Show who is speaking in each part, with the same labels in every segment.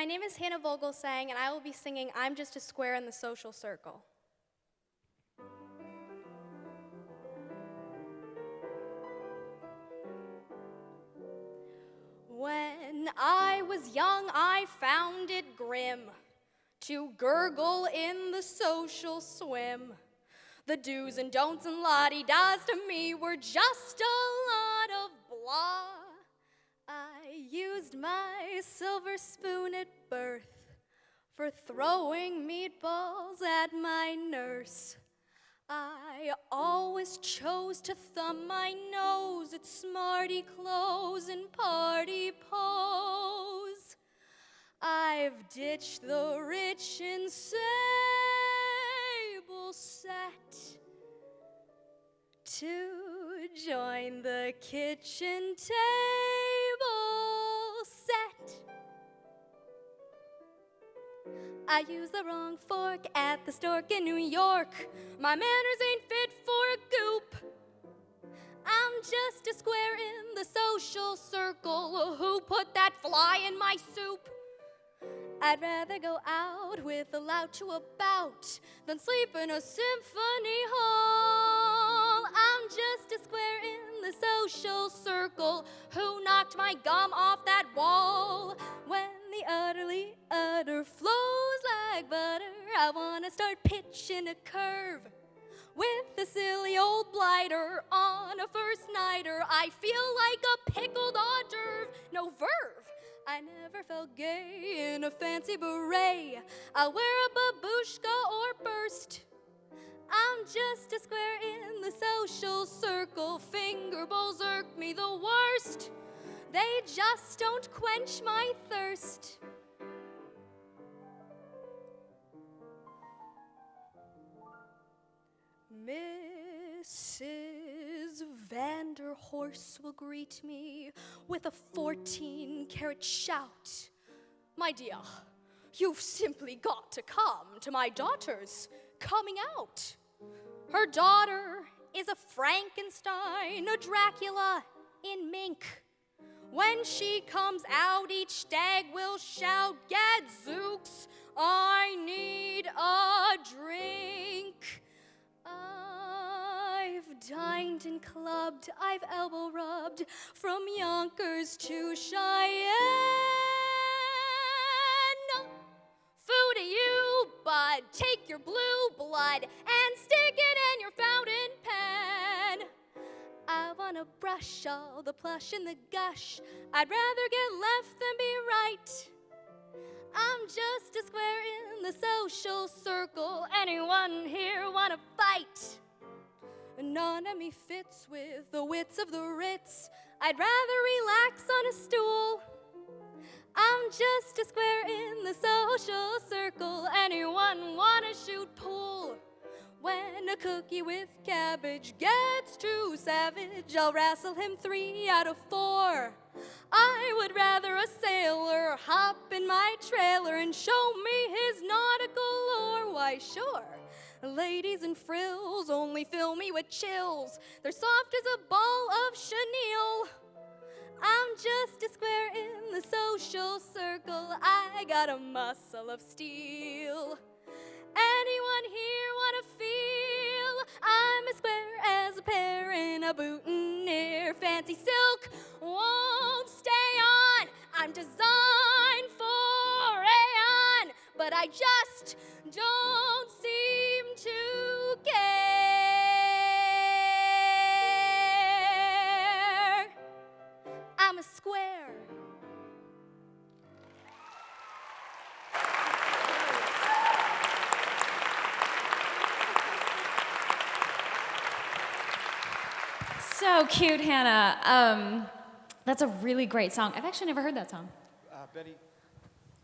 Speaker 1: name is Hannah Vogelsang, and I will be singing I'm Just a Square in the Social Circle. When I was young, I found it grim to gurgle in the social swim. The do's and don'ts and la-di-da's to me were just a lot of blah. I used my silver spoon at birth for throwing meatballs at my nurse. I always chose to thumb my nose at smarty clothes and party pose. I've ditched the rich and sable set to join the kitchen table set. I used the wrong fork at the stork in New York. My manners ain't fit for a goop. I'm just a square in the social circle. Who put that fly in my soup? I'd rather go out with a lout to a bout than sleep in a symphony hall. I'm just a square in the social circle. Who knocked my gum off that wall? When the utterly utter flows like butter, I wanna start pitching a curve with the silly old blighter on a first nighter. I feel like a pickled hors d'oeuvre, no verve. I never felt gay in a fancy beret. I'll wear a babushka or burst. I'm just a square in the social circle. Finger bowls irk me the worst. They just don't quench my thirst. Mrs. Vanderhorst will greet me with a 14-carat shout. My dear, you've simply got to come to my daughter's coming out. Her daughter is a Frankenstein, a Dracula in mink. When she comes out, each stag will shout, "Gadzooks, I need a drink." I've dined and clubbed, I've elbow rubbed from Yonkers to Cheyenne. Food to you, bud, take your blue blood and stick it in your fountain pen. I wanna brush all the plush and the gush. I'd rather get left than be right. I'm just a square in the social circle. Anyone here wanna fight? None of me fits with the wits of the Ritz. I'd rather relax on a stool. I'm just a square in the social circle. Anyone wanna shoot pool? When a cookie with cabbage gets too savage, I'll wrestle him 3 out of 4. I would rather a sailor hop in my trailer and show me his nautical lore. Why, sure, ladies in frills only fill me with chills. They're soft as a ball of chenille. I'm just a square in the social circle. I got a muscle of steel. Anyone here wanna feel I'm as square as a pear in a boutonniere? Fancy silk won't stay on. I'm designed for rayon, but I just don't seem to care. I'm a square.
Speaker 2: So cute, Hannah. That's a really great song. I've actually never heard that song.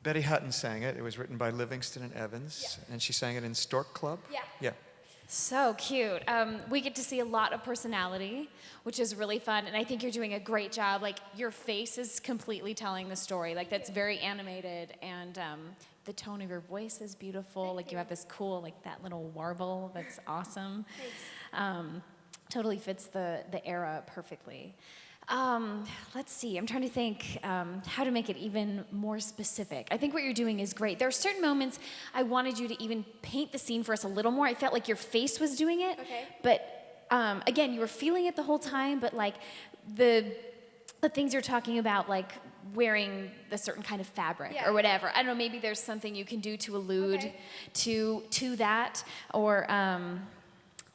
Speaker 3: Betty Hutton sang it. It was written by Livingston and Evans, and she sang it in Stork Club. Yeah.
Speaker 2: So cute. We get to see a lot of personality, which is really fun, and I think you're doing a great job. Like, your face is completely telling the story. Like, that's very animated, and the tone of your voice is beautiful. Like, you have this cool, like, that little warble that's awesome. Totally fits the era perfectly. Let's see. I'm trying to think how to make it even more specific. I think what you're doing is great. There are certain moments I wanted you to even paint the scene for us a little more. I felt like your face was doing it.
Speaker 1: Okay.
Speaker 2: But again, you were feeling it the whole time. But like the things you're talking about, like wearing the certain kind of fabric or whatever. I don't know. Maybe there's something you can do to allude to that, or.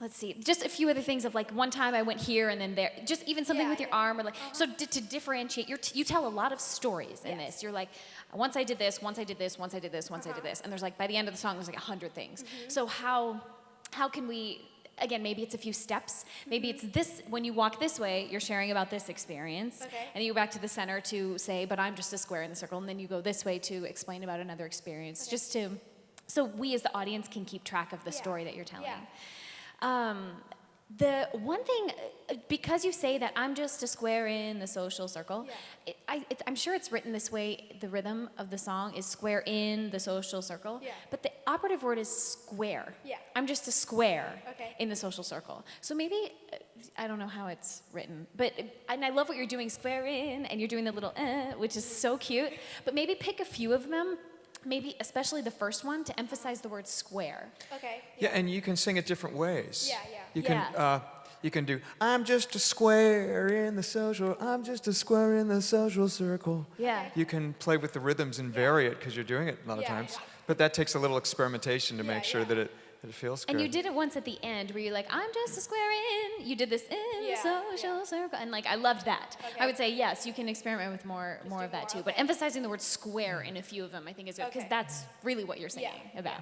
Speaker 2: Let's see, just a few other things of like one time I went here and then there, just even something with your arm or like, so to differentiate, you tell a lot of stories in this. You're like, once I did this, once I did this, once I did this, once I did this. And there's like, by the end of the song, there's like 100 things. So how can we, again, maybe it's a few steps. Maybe it's this, when you walk this way, you're sharing about this experience. And then you go back to the center to say, but I'm just a square in the circle. And then you go this way to explain about another experience, just to, so we as the audience can keep track of the story that you're telling. The one thing, because you say that I'm just a square in the social circle, I'm sure it's written this way, the rhythm of the song is square in the social circle, but the operative word is square. I'm just a square in the social circle. So maybe, I don't know how it's written, but, and I love what you're doing, square in, and you're doing the little which is so cute, but maybe pick a few of them, maybe especially the first one, to emphasize the word square.
Speaker 3: Yeah, and you can sing it different ways. You can do, I'm just a square in the social, I'm just a square in the social circle. You can play with the rhythms and vary it because you're doing it a lot of times. But that takes a little experimentation to make sure that it feels good.
Speaker 2: And you did it once at the end where you're like, I'm just a square in. You did this in the social circle. And like, I loved that. I would say, yes, you can experiment with more of that too. But emphasizing the word square in a few of them, I think is good, because that's really what you're singing about.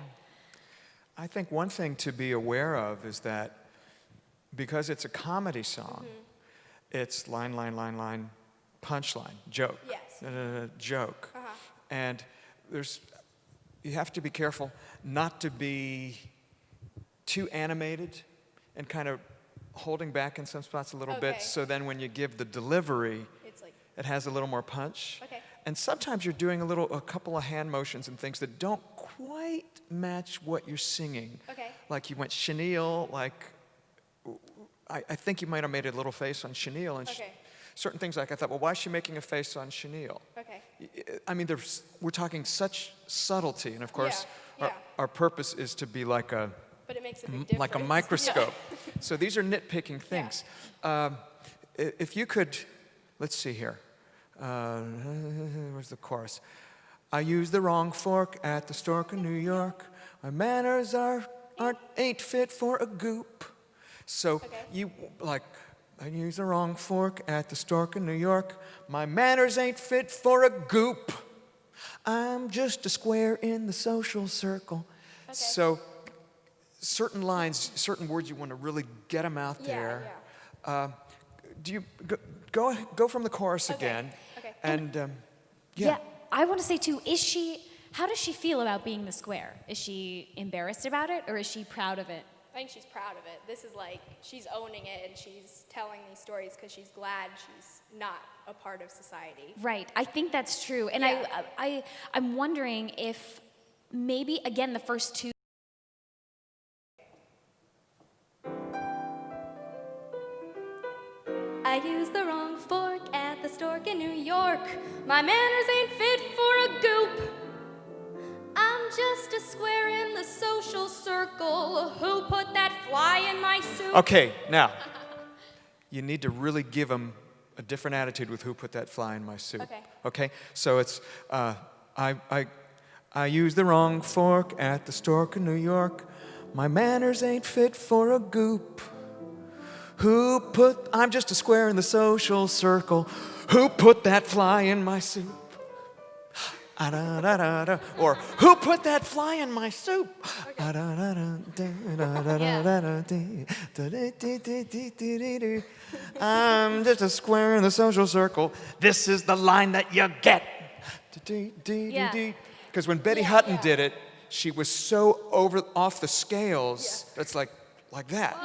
Speaker 3: I think one thing to be aware of is that because it's a comedy song, it's line, line, line, line, punchline, joke, joke. And you have to be careful not to be too animated and kind of holding back in some spots a little bit, so then when you give the delivery, it has a little more punch. And sometimes you're doing a couple of hand motions and things that don't quite match what you're singing. Like you went chenille, like, I think you might have made a little face on chenille, and certain things like I thought, well, why is she making a face on chenille? I mean, we're talking such subtlety, and of course, our purpose is to be like a microscope. So these are nitpicking things. If you could, let's see here. Where's the chorus? I used the wrong fork at the stork in New York. My manners ain't fit for a goop. So you like, I used the wrong fork at the stork in New York. My manners ain't fit for a goop. I'm just a square in the social circle. So certain lines, certain words, you want to really get them out there. Do you go from the chorus again? And
Speaker 2: I want to say too, how does she feel about being the square? Is she embarrassed about it, or is she proud of it?
Speaker 1: I think she's proud of it. This is like, she's owning it, and she's telling these stories because she's glad she's not a part of society.
Speaker 2: Right, I think that's true. And I'm wondering if maybe, again, the first two.
Speaker 1: I used the wrong fork at the stork in New York. My manners ain't fit for a goop. I'm just a square in the social circle. Who put that fly in my soup?
Speaker 3: Okay, now, you need to really give them a different attitude with who put that fly in my soup. Okay? So it's, I used the wrong fork at the stork in New York. My manners ain't fit for a goop. I'm just a square in the social circle. Who put that fly in my soup? Or, who put that fly in my soup? I'm just a square in the social circle. This is the line that you get. Because when Betty Hutton did it, she was so off the scales. That's like that.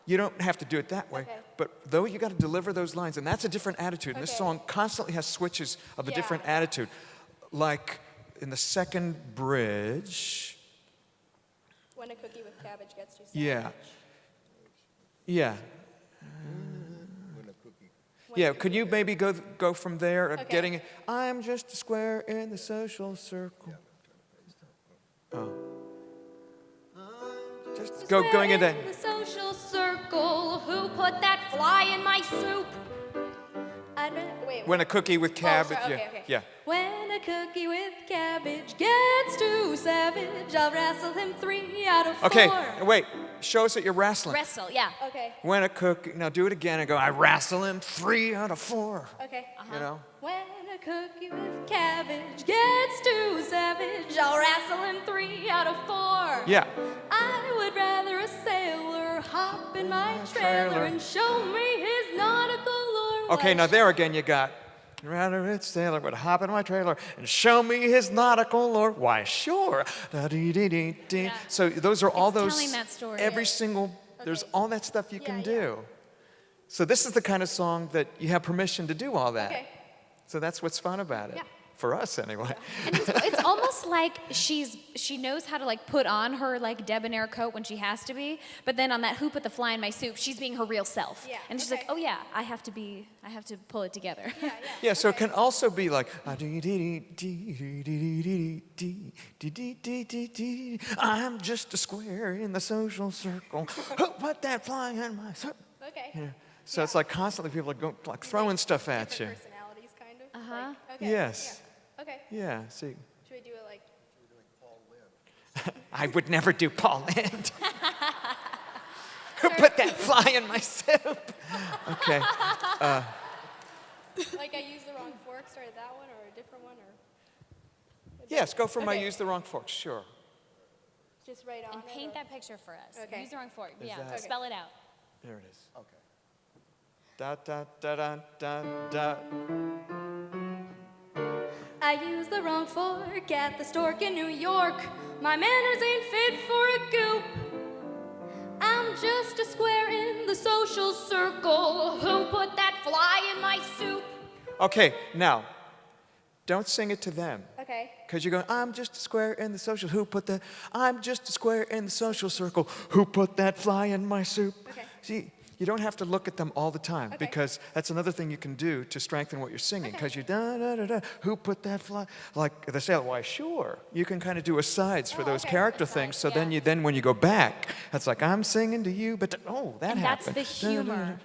Speaker 3: You don't have to do it that way, but though you got to deliver those lines, and that's a different attitude. And this song constantly has switches of a different attitude. Like in the second bridge.
Speaker 1: When a cookie with cabbage gets too savage.
Speaker 3: Yeah, could you maybe go from there,
Speaker 1: Okay.
Speaker 3: getting, I'm just a square in the social circle. Oh. Just going into
Speaker 1: in the social circle. Who put that fly in my soup? Wait.
Speaker 3: when a cookie with cabbage.
Speaker 1: sorry,
Speaker 3: Yeah,
Speaker 1: okay.
Speaker 3: yeah.
Speaker 1: When a cookie with cabbage gets too savage, I'll wrestle him 3 out of 4.
Speaker 3: Okay, wait. Show us that you're wrestling.
Speaker 2: Wrestle, yeah.
Speaker 1: Okay.
Speaker 3: When a cookie, now do it again and go, I wrestle him 3 out of 4.
Speaker 1: Okay.
Speaker 3: You know?
Speaker 1: When a cookie with cabbage gets too savage, I'll wrestle him 3 out of 4.
Speaker 3: Yeah.
Speaker 1: I would rather a sailor hop in my trailer and show me his nautical lore.
Speaker 3: Okay, now there again you got, rather it's sailor would hop in my trailer and show me his nautical lore. Why, sure. Da-dee-dee-dee-dee.
Speaker 2: Yeah.
Speaker 3: So those are all
Speaker 2: It's
Speaker 3: those,
Speaker 2: telling that story.
Speaker 3: every single, there's all that stuff you can
Speaker 1: Yeah.
Speaker 3: do. So this is the kind of song that you have permission to do all that.
Speaker 1: Okay.
Speaker 3: So that's what's fun about it.
Speaker 1: Yeah.
Speaker 3: For us, anyway.
Speaker 2: And it's almost like she knows how to like put on her like debonair coat when she has to be, but then on that Who Put the Fly in My Soup, she's being her real self.
Speaker 1: Yeah,
Speaker 2: And she's
Speaker 1: okay.
Speaker 2: like, oh yeah, I have to pull it together.
Speaker 3: Yeah, so it can also be like, I'm just a square in the social circle. Who put that fly in my soup?
Speaker 1: Okay.
Speaker 3: Yeah. So it's like constantly people are like throwing stuff at you.
Speaker 1: Different personalities, kind of.
Speaker 2: Uh-huh.
Speaker 1: Like, okay.
Speaker 3: Yes.
Speaker 1: Yeah. Okay.
Speaker 3: Yeah, see.
Speaker 1: Should we do it like?
Speaker 3: I would never do Paul Land. Who put that fly in my soup? Okay.
Speaker 1: Like I used the wrong fork, started that one, or a different one, or?
Speaker 3: Yes, go from I
Speaker 1: Okay.
Speaker 3: used the wrong fork, sure.
Speaker 1: Just right on
Speaker 2: And
Speaker 1: it,
Speaker 2: paint
Speaker 1: or-
Speaker 2: that picture for us.
Speaker 1: Okay.
Speaker 2: Use the wrong fork.
Speaker 3: Is
Speaker 2: Yeah,
Speaker 3: that-
Speaker 2: spell it out.
Speaker 3: There it is. Okay. Da da da da da da.
Speaker 1: I used the wrong fork at the stork in New York. My manners ain't fit for a goop. I'm just a square in the social circle. Who put that fly in my soup?
Speaker 3: Okay, now, don't sing it to them.
Speaker 1: Okay.
Speaker 3: Because you're going, I'm just a square in the social, who put that, I'm just a square in the social circle, who put that fly in my soup?
Speaker 1: Okay.
Speaker 3: See, you don't have to look at them all the time,
Speaker 1: Okay.
Speaker 3: because that's another thing you can do to strengthen what you're singing,
Speaker 1: Okay.
Speaker 3: because you da-da-da-da, who put that fly, like they say, why, sure. You can kind of do asides for
Speaker 1: Oh,
Speaker 3: those
Speaker 1: okay.
Speaker 3: character
Speaker 2: Aside,
Speaker 3: things, so
Speaker 2: yeah.
Speaker 3: then when you go back, it's like, I'm singing to you, but, that
Speaker 2: And that's
Speaker 3: happened.
Speaker 2: the humor.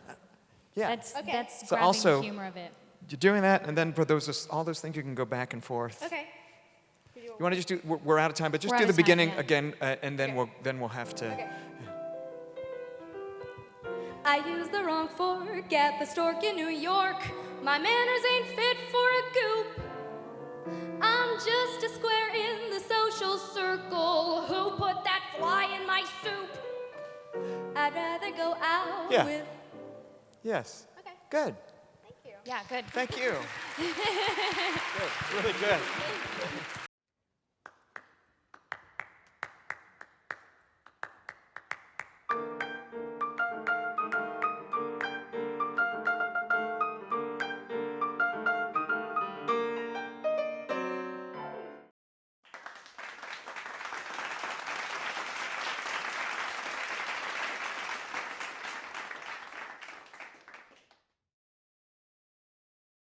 Speaker 3: Yeah.
Speaker 2: That's
Speaker 1: Okay.
Speaker 2: that's
Speaker 3: So
Speaker 2: grabbing
Speaker 3: also-
Speaker 2: the humor of it.
Speaker 3: You're doing that, and then for all those things, you can go back and forth.
Speaker 1: Okay.
Speaker 3: You want to just do? We're out of time, but just
Speaker 2: We're
Speaker 3: do
Speaker 2: out
Speaker 3: the
Speaker 2: of time,
Speaker 3: beginning
Speaker 2: yeah.
Speaker 3: again, and then
Speaker 1: Okay.
Speaker 3: we'll have to.
Speaker 1: Okay. I used the wrong fork at the stork in New York. My manners ain't fit for a goop. I'm just a square in the social circle. Who put that fly in my soup? I'd rather go out
Speaker 3: Yeah.
Speaker 1: with.
Speaker 3: Yes.
Speaker 1: Okay.
Speaker 3: Good.
Speaker 1: Thank you.
Speaker 2: Yeah, good.
Speaker 3: Thank you. Good. Really good.